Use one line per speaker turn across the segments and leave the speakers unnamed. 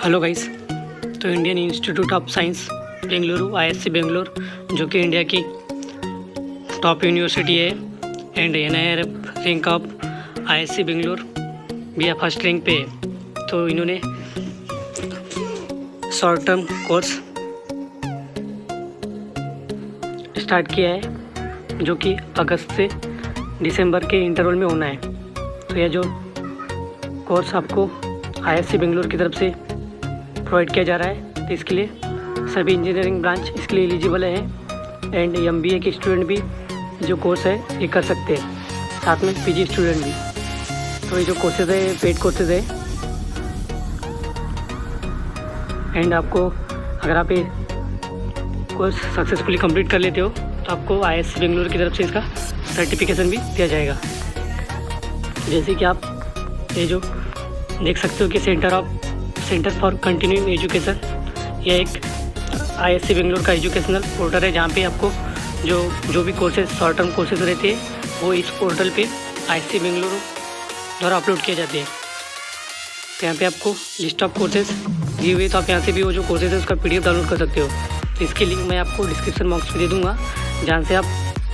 Hello guys. तो Indian Institute of Science Bengaluru ISC Bangalore, जो कि इंडिया की टॉप यूनिवर्सिटी है and NIRF rank of ISC Bangalore भी फर्स्ट रैंक पे है। तो इन्होंने शॉर्ट टर्म कोर्स स्टार्ट किया है, जो कि अगस्त से दिसंबर के इंटरवल में होना है। तो यह जो कोर्स आपको ISC बेंगलोर की तरफ से प्रोवाइड किया जा रहा है, तो इसके लिए सभी इंजीनियरिंग ब्रांच इसके लिए एलिजिबल है एंड MBA के स्टूडेंट भी जो कोर्स है ये कर सकते हैं, साथ में PG स्टूडेंट भी। तो ये जो कोर्सेज है पेड कोर्सेज है एंड आपको अगर आप ये कोर्स सक्सेसफुली कंप्लीट कर लेते हो तो आपको ISC बेंगलोर की तरफ से इसका सर्टिफिकेशन भी दिया जाएगा। जैसे कि आप ये जो देख सकते हो कि सेंटर फॉर कंटिन्यूइंग एजुकेशन, यह एक ISC बेंगलोर का एजुकेशनल पोर्टल है, जहाँ पे आपको जो भी कोर्सेज शॉर्ट टर्म कोर्सेज रहते हैं वो इस पोर्टल पे ISC बेंगलोर द्वारा अपलोड किए जाते हैं। तो यहाँ पे आपको लिस्ट ऑफ कोर्सेज दी हुई है, तो आप यहाँ से भी वो जो कोर्सेज है उसका PDF डाउनलोड कर सकते हो। तो इसकी लिंक मैं आपको डिस्क्रिप्शन बॉक्स में दे दूँगा, जहाँ से आप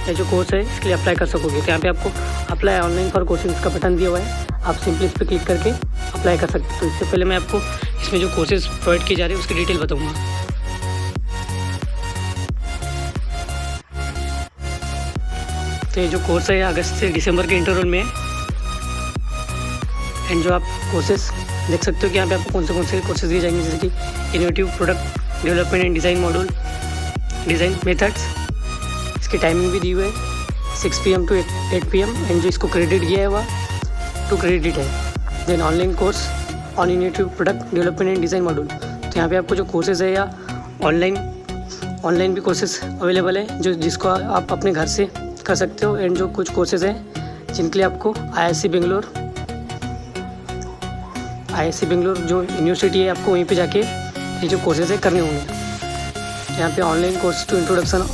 ये जो कोर्स है इसके लिए अप्लाई कर सकोगे। तो यहाँ पे आपको अप्लाई ऑनलाइन फॉर कोर्सेज का बटन दिया हुआ है, आप सिंपली इस पर क्लिक करके अप्लाई कर सकते हो। तो इससे पहले मैं आपको इसमें जो कोर्सेज प्रोवाइड किए जा रहे हैं उसकी डिटेल बताऊँगा। तो ये जो कोर्स है अगस्त से दिसंबर के इंटरवल में है एंड जो आप कोर्सेज देख सकते हो कि यहाँ पे आपको कौन से कोर्सेज दिए जाएंगे, जैसे कि innovative product development and design module, design methods. इसकी टाइमिंग भी दी हुई है 6 PM to 8 PM एंड जो इसको क्रेडिट किया है वह 2 क्रेडिट है। Then online course on innovative product development and design module. तो यहाँ पे आपको जो कोर्सेज है या ऑनलाइन भी कोर्सेज अवेलेबल है, जिसको आप अपने घर से कर सकते हो। एंड जो कुछ कोर्सेज हैं जिनके लिए आपको ISC बेंगलोर जो यूनिवर्सिटी है, आपको वहीं पे जाके ये जो कोर्सेज है करने होंगे। यहाँ पे online course to introduction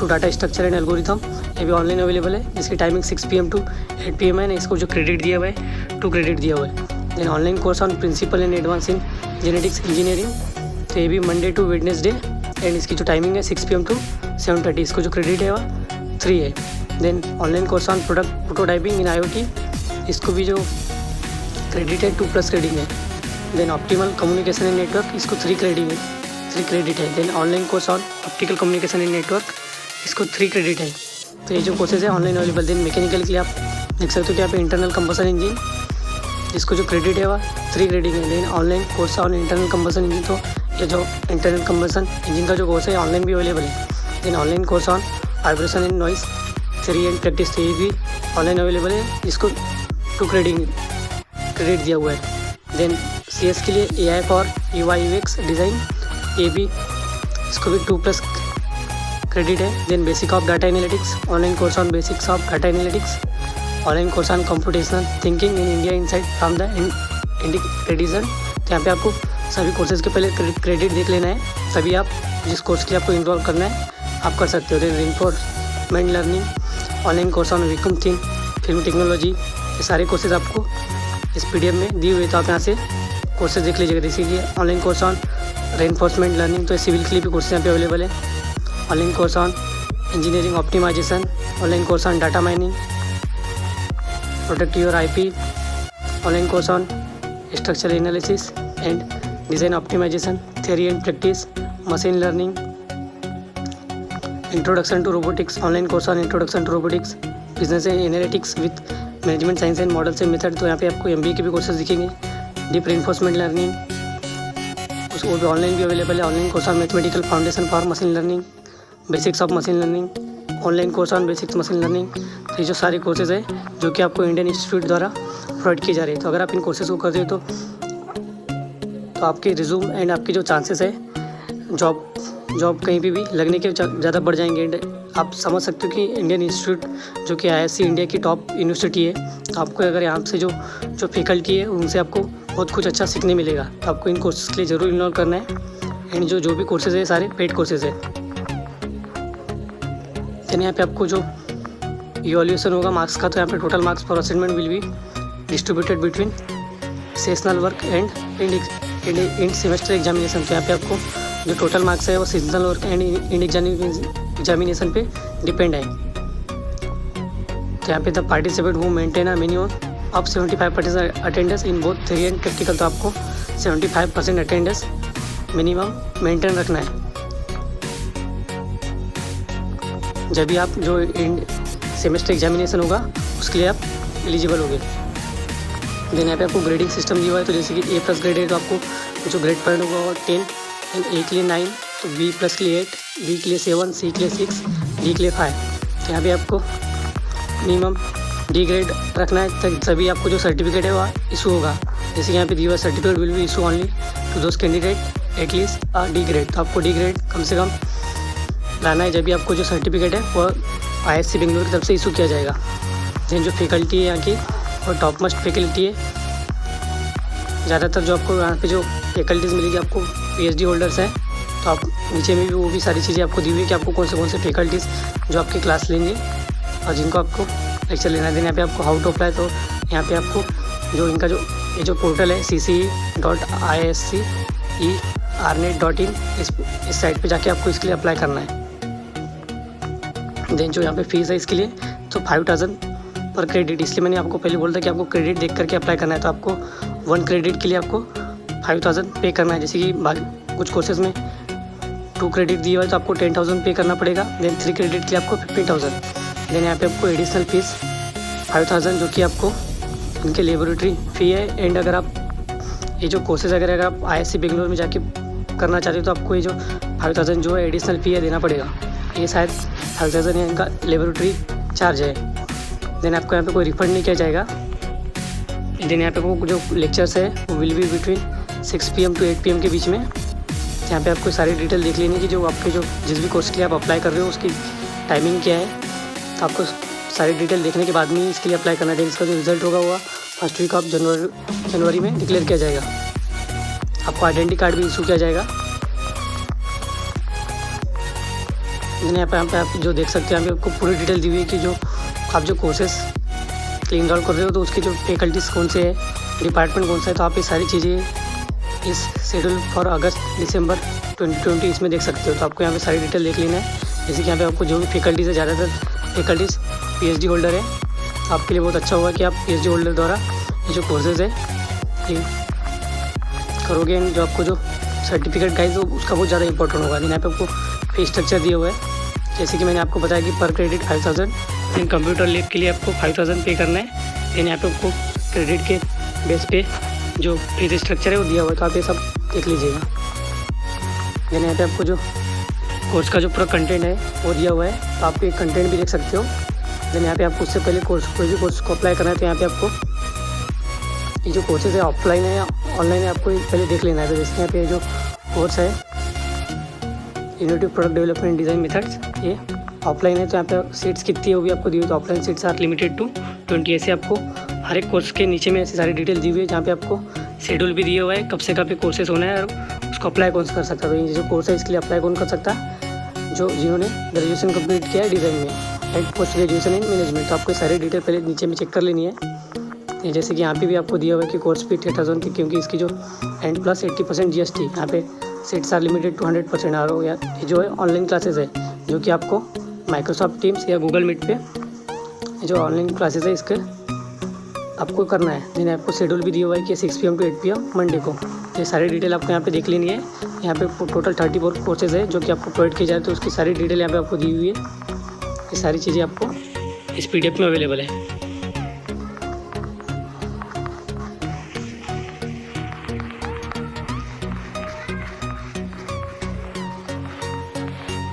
to data structure and algorithm, ये भी ऑनलाइन अवेलेबल है, जिसकी टाइमिंग 6 PM to 8 PM है। इसको जो क्रेडिट दिया हुआ है 2 क्रेडिट दिया हुआ है। Then online course on principle and advance in genetics engineering, तो ये भी मंडे टू वेडनेसडे एंड इसकी जो टाइमिंग है 6 PM to 7:30, इसको जो क्रेडिट है वह 3 है। Then online course on product prototyping in IoT, इसको भी जो क्रेडिट है 2+ क्रेडिट है। Then optimal communication and network, इसको 3 क्रेडिट है। Then online course on optical communication and network, इसको 3 क्रेडिट है। तो ये जो कोर्सेज है ऑनलाइन अवेलेबल। देन मैकेनिकल के लिए आप देख सकते हो कि यहाँ पे इंटरनल कंबशन इंजन, इसको जो क्रेडिट है वह 3 क्रेडिट है। Then online course on internal combustion engine, तो ये जो इंटरनल कंबशन इंजन का जो कोर्स है ऑनलाइन भी अवेलेबल है। Then online course on vibration and noise theory and practice, तो ये भी ऑनलाइन अवेलेबल है, इसको 2 क्रेडिट दिया हुआ है। देन CS के लिए AI for UI UX design, ये भी इसको भी 2+ क्रेडिट है। Then basic of data analytics, online course on basics of data analytics, online course on computational thinking in India insight from the edition. तो यहाँ पे आपको सभी कोर्सेज के पहले क्रेडिट देख लेना है, तभी आप जिस कोर्स के लिए आपको इन्वॉल्व करना है आप कर सकते हो। Then reinforcement learning, online course on vacuum theme film technology, ये सारे कोर्सेज आपको इस PDF में दी हुई, तो आप यहाँ से कोर्सेज देख लीजिएगा। जैसे कि online course on reinforcement learning, तो सिविल के लिए भी कोर्सेज यहाँ पे अवेलेबल है। Online course on engineering optimization, online course on data mining, protect your IP, online course on structure analysis and design optimization, theory and practice, machine learning, introduction to robotics, online course on introduction to robotics, business and analytics with management science and models and method. तो यहाँ पे आपको MBA के भी courses दिखेंगे। Deep reinforcement learning, वो भी online भी अवेलेबल है। Online course on mathematical foundation for machine learning, basics of machine learning, online course on basics machine learning. तो ये जो सारे कोर्सेज है जो कि आपको इंडियन इंस्टीट्यूट द्वारा प्रोवाइड किए जा रहे हैं। तो अगर आप इन कोर्सेज को करते हो तो आपके रिज्यूम एंड आपके जो चांसेस है जॉब कहीं पे भी लगने के ज़्यादा बढ़ जाएंगे। एंड आप समझ सकते हो कि इंडियन इंस्टीट्यूट जो कि ISC इंडिया की टॉप यूनिवर्सिटी है, तो आपको अगर यहाँ से जो फैकल्टी है उनसे आपको बहुत कुछ अच्छा सीखने मिलेगा। तो आपको इन कोर्सेज के लिए ज़रूर इन्वॉल्व करना है। एंड जो भी कोर्सेज है सारे पेड कोर्सेज है। यानी यहाँ पे आपको जो इवैल्यूएशन होगा मार्क्स का, तो यहाँ पे total marks for assignment will be distributed between sessional work and end semester examination. तो यहाँ पे आपको जो टोटल मार्क्स है वो सीजनल और एंड इंड एग्जामिनेशन पे डिपेंड है। तो यहाँ पे the participate who maintain a minimum of 75% attendance in both theory and practical. तो आपको 75% अटेंडेंस मिनिमम मेंटेन रखना है जब भी आप जो एंड सेमेस्टर एग्जामिनेशन होगा उसके लिए आप एलिजिबल होगे। देन यहाँ पे आपको ग्रेडिंग सिस्टम दिया हुआ है। तो जैसे कि A+ ग्रेड है तो आपको जो ग्रेड पॉइंट होगा वो 10 एंड A के लिए 9, तो B+ के लिए 8, B के लिए 7, C के लिए 6, D के लिए 5। तो यहाँ पे आपको मिनिमम D ग्रेड रखना है तभी आपको जो सर्टिफिकेट है वह इशू होगा। जैसे कि यहाँ पे दिया हुआ certificate will be issue only to those candidate at least D grade. तो आपको D ग्रेड कम से कम लाना है जब भी आपको जो सर्टिफिकेट है वह ISC बेंगलुरु की तरफ से इशू किया जाएगा। देन जो फैकल्टी है यहाँ की और टॉप मोस्ट फैकल्टी है, ज़्यादातर जो आपको यहाँ पे जो फैकल्टीज़ मिलेगी आपको PhD होल्डर्स हैं। तो आप नीचे में भी वो भी सारी चीज़ें आपको दी हुई है कि आपको कौन से फैकल्टीज़ जो आपकी क्लास लेंगे और जिनको आपको लेक्चर लेना है। देन यहाँ पे आपको हाउ टू अप्लाई, तो यहाँ पे आपको जो इनका जो ये जो पोर्टल है cce.iscernet.in इस साइट पे जाके आपको इसके लिए अप्लाई करना है। देन जो यहाँ पे फीस है इसके लिए तो 5000 पर क्रेडिट, इसलिए मैंने आपको पहले बोला था कि आपको क्रेडिट देख करके अप्लाई करना है। तो आपको 1 क्रेडिट के लिए आपको 5000 पे करना है। जैसे कि कुछ कोर्सेज में 2 क्रेडिट दिए हुआ है तो आपको 10,000 पे करना पड़ेगा। देन 3 क्रेडिट के लिए आपको 15,000। देन यहाँ पे आपको एडिशनल फीस 5000 जो कि आपको इनके लेबोरेटरी फ़ी है। एंड अगर आप ये जो कोर्सेज अगर आप ISC बेंगलुरु में जाके करना चाहते हो तो आपको ये जो 5000 जो है एडिशनल फ़ी है देना पड़ेगा। ये शायद 5000 इनका लेबोरेटरी चार्ज है। देन आपको यहाँ पे कोई रिफंड नहीं किया जाएगा। देन यहाँ पे वो जो लेक्चर्स है वो will be between 6 PM to 8 PM के बीच में। यहाँ पे आपको सारी डिटेल देख लेनी है कि जो आपके जो जिस भी कोर्स के लिए आप अप्लाई कर रहे हो उसकी टाइमिंग क्या है। तो आपको सारी डिटेल देखने के बाद में इसके लिए अप्लाई करना है। इसका जो रिजल्ट होगा वो फर्स्ट वीक ऑफ जनवरी में डिक्लेयर किया जाएगा। आपको आइडेंटिटी कार्ड भी इशू किया जाएगा। यहाँ पे आप जो देख सकते हैं यहाँ पे आपको पूरी डिटेल दी हुई है कि जो आप जो कोर्सेस इनरोल कर रहे हो तो उसकी जो फैकल्टीज़ कौन से है, डिपार्टमेंट कौन सा है। तो आप ये सारी चीज़ें इस शेड्यूल फॉर अगस्त दिसंबर 2020 इसमें देख सकते हो। तो आपको यहाँ पे सारी डिटेल देख लेना है। जैसे कि यहाँ पे आपको जो भी फैकल्टीज़ है, ज़्यादातर फैकल्टीज़ PhD होल्डर है। तो आपके लिए बहुत अच्छा होगा कि आप PhD होल्डर द्वारा ये जो कोर्सेज़ है ये करोगे। एंड जो आपको जो सर्टिफिकेट गाइज उसका बहुत ज़्यादा इंपॉर्टेंट होगा। यहाँ पे आपको फी स्ट्रक्चर दिया हुआ है। जैसे कि मैंने आपको बताया कि पर क्रेडिट 5000, इन कंप्यूटर लैब के लिए आपको 5000 पे करना है। एंड यहाँ पे आपको क्रेडिट के बेस पे जो फीस स्ट्रक्चर है वो दिया हुआ है। तो आप ये सब देख लीजिएगा। देन यहाँ पे आपको जो कोर्स का जो पूरा कंटेंट है वो दिया हुआ है। तो आप ये कंटेंट भी देख सकते हो। देन यहाँ पे आपको उससे पहले कोई भी कोर्स को अप्लाई करना है तो यहाँ पे आपको ये जो कोर्सेज है ऑफलाइन है या ऑनलाइन है आपको पहले देख लेना है। तो जैसे यहाँ पे जो कोर्स है innovative product development design methods, ये ऑफलाइन है। तो यहाँ पे सीट्स कितनी है वो भी आपको दी हुई। तो offline seats are limited to 20। ऐसे आपको हर एक कोर्स के नीचे में ऐसी सारी डिटेल दी हुई है जहाँ पे आपको शेड्यूल भी दिया हुआ है कब से कब ये कोर्सेज होना है और उसको अप्लाई कौन कर सकता है। तो ये जो कोर्स है इसके लिए अप्लाई कौन कर सकता है, जिन्होंने ग्रेजुएशन कंप्लीट किया है डिज़ाइन में and post graduation in management. तो आपको सारी डिटेल पहले नीचे में चेक कर लेनी है। जैसे कि यहाँ पे भी आपको दिया हुआ है कि कोर्स फी 10,000 की, क्योंकि इसकी जो एंड प्लस 80% GST। यहाँ पे seats are limited to 100% are हो गया। ये जो है ऑनलाइन क्लासेस है जो कि आपको माइक्रोसॉफ्ट टीम्स या गूगल मीट पे ये जो ऑनलाइन क्लासेस है इसके आपको करना है। जिन्हें आपको शेड्यूल भी दिया हुआ है कि 6 PM to 8 PM मंडे को। ये सारी डिटेल आपको यहाँ पे देख लेनी है। यहाँ पे टोटल 34 कोर्सेज है जो कि आपको प्रोवाइड किए जाए। तो उसकी सारी डिटेल यहाँ पे आपको दी हुई है। ये सारी चीज़ें आपको इस PDF में अवेलेबल है।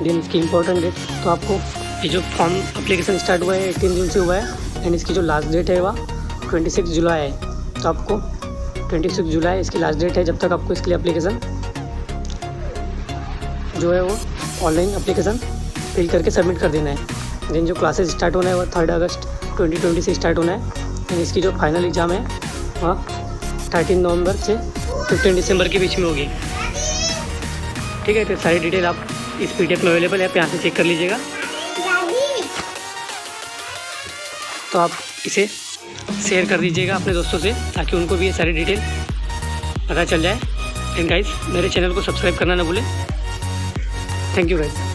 देन इसकी इंपॉर्टेंट डेट, तो आपको ये जो फॉर्म एप्लीकेशन स्टार्ट हुआ है 18 जून से हुआ है एंड इसकी जो लास्ट डेट है वह 26 जुलाई है। तो आपको 26 जुलाई इसकी लास्ट डेट है जब तक आपको इसके लिए एप्लीकेशन जो है वो ऑनलाइन एप्लीकेशन फिल करके सबमिट कर देना है। देन जो क्लासेस स्टार्ट होना है वह 3 अगस्त 2020 से स्टार्ट होना है। एंड इसकी जो फाइनल एग्ज़ाम है वह 13 नवंबर से 15 दिसंबर के बीच में होगी। ठीक है, तो सारी डिटेल आप इस PDF में अवेलेबल है, आप यहाँ से चेक कर लीजिएगा। तो आप इसे शेयर कर दीजिएगा अपने दोस्तों से ताकि उनको भी ये सारी डिटेल पता चल जाए। एंड गाइस मेरे चैनल को सब्सक्राइब करना ना भूलें। Thank you guys.